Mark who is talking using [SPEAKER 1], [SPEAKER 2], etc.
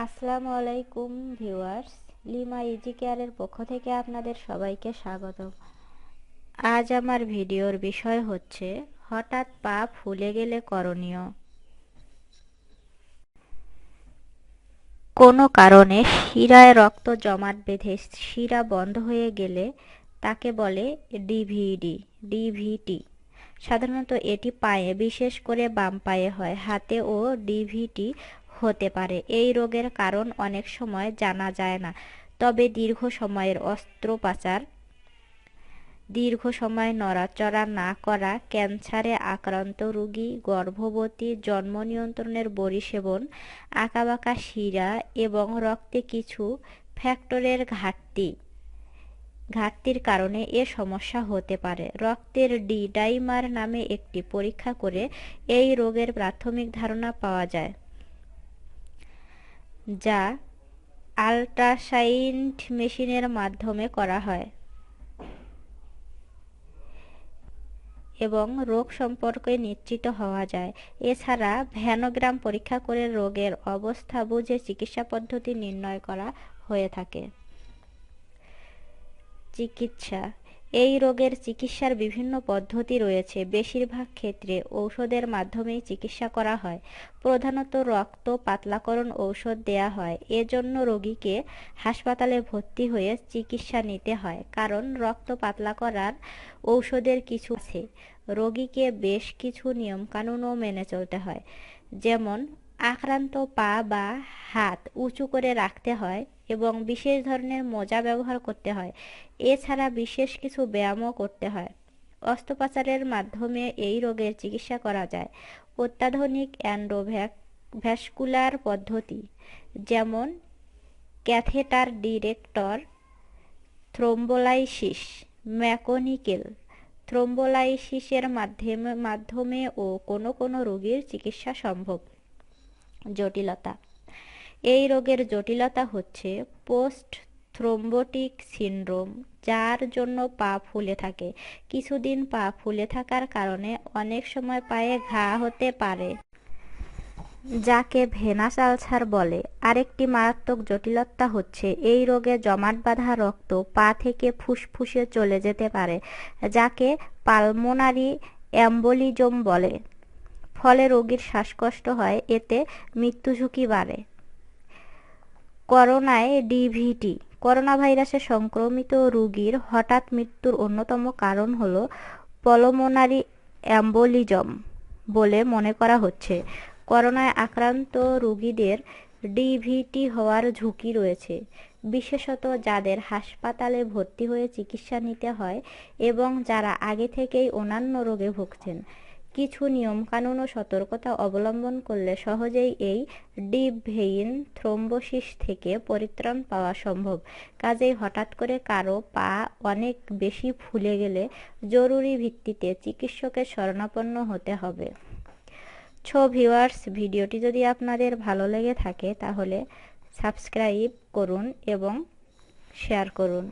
[SPEAKER 1] আসসালামু আলাইকুম viewers, lima easy কেয়ারের পক্ষ থেকে আপনাদের সবাইকে স্বাগত। আজ আমার ভিডিওর বিষয় হচ্ছে হঠাৎ পা ফুলে গেলে করণীয়। কোনো কারণে শিরায় রক্ত জমাট বেঁধে শিরা বন্ধ হয়ে গেলে তাকে বলে ডিভিটি। সাধারণত এটি পায়ে, বিশেষ করে বাম পায়ে হয়, হাতেও ডিভিটি হতে পারে। এই রোগের কারণ অনেক সময় জানা যায় না, তবে দীর্ঘ সময় নড়াচড়া না করা, ক্যান্সারে আক্রান্ত রোগী, গর্ভবতী, জন্ম নিয়ন্ত্রণের বড়ি সেবন, আঁকাবাঁকা শিরা এবং রক্তে কিছু ফ্যাক্টরের ঘাটতির কারণে এ সমস্যা হতে পারে। রক্তের ডি ডাইমার নামে একটি পরীক্ষা করে এই রোগের প্রাথমিক ধারণা পাওয়া যায়, যা আল্ট্রাসাউন্ড মেশিনের মাধ্যমে করা হয় এবং রোগ সম্পর্কে নিশ্চিত হওয়া যায়। এছাড়া ভ্যানোগ্রাম পরীক্ষা করে রোগের অবস্থা বুঝে চিকিৎসা পদ্ধতি নির্ণয় করা হয়ে থাকে। চিকিৎসা: এই রোগের চিকিৎসার বিভিন্ন পদ্ধতি রয়েছে। বেশিরভাগ ক্ষেত্রে ঔষধের মাধ্যমেই চিকিৎসা করা হয়। প্রধানত রক্ত পাতলাকরণ ঔষধ দেয়া হয়। এজন্য রোগীকে হাসপাতালে ভর্তি হয়ে চিকিৎসা নিতে হয়, কারণ রক্ত পাতলা করার ঔষধের কিছু আছে। রোগীকে বেশ কিছু নিয়মকানুনও মেনে চলতে হয়, যেমন আক্রান্ত পা বা হাত উঁচু করে রাখতে হয় এবং বিশেষ ধরনের মোজা ব্যবহার করতে হয়। এছাড়া বিশেষ কিছু ব্যায়ামও করতে হয়। অস্ত্রোপচারের মাধ্যমে এই রোগের চিকিৎসা করা যায়। অত্যাধুনিক এন্ডোভ্যাসকুলার পদ্ধতি, যেমন ক্যাথেটার ডিরেক্টর থ্রোম্বোলাইসিস, মেকানিক্যাল থ্রোম্বোলাইসিসের মাধ্যমেও কোনো রোগীর চিকিৎসা সম্ভব। জটিলতা: এই রোগের জটিলতা হচ্ছে পোস্ট থ্রোম্বোটিক সিনড্রোম, যার জন্য পা ফুলে থাকে। কিছুদিন পা ফুলে থাকার কারণে অনেক সময় পায়ে ঘা হতে পারে, যাকে ভেনাস আলসার বলে। আরেকটি মারাত্মক জটিলতা হচ্ছে এই রোগে জমাট বাঁধা রক্ত পা থেকে ফুসফুসে চলে যেতে পারে, যাকে পালমোনারি এম্বোলিজম বলে। ফলে রোগীর শ্বাসকষ্ট হয়, এতে মৃত্যু ঝুঁকি বাড়ে। করোনা ভাইরাসে সংক্রমিত রোগীর হঠাৎ মৃত্যুর অন্যতম কারণ হল পালমোনারি এম্বোলিজম বলে মনে করা হচ্ছে। করোনায় আক্রান্ত রোগীদের ডিভিটি হওয়ার ঝুঁকি রয়েছে, বিশেষত যাদের হাসপাতালে ভর্তি হয়ে চিকিৎসা নিতে হয় এবং যারা আগে থেকেই অন্যান্য রোগে ভুগছেন। কিছু নিয়মকানুন ও সতর্কতা অবলম্বন করলে সহজেই এই ডিপ ভেইন থ্রোম্বোসিস থেকে পরিত্রাণ পাওয়া সম্ভব। কাজেই হঠাৎ করে কারো পা অনেক বেশি ফুলে গেলে জরুরি ভিত্তিতে চিকিৎসকের শরণাপন্ন হতে হবে। ভিউয়ার্স, ভিডিওটি যদি আপনাদের ভালো লেগে থাকে তাহলে সাবস্ক্রাইব করুন এবং শেয়ার করুন।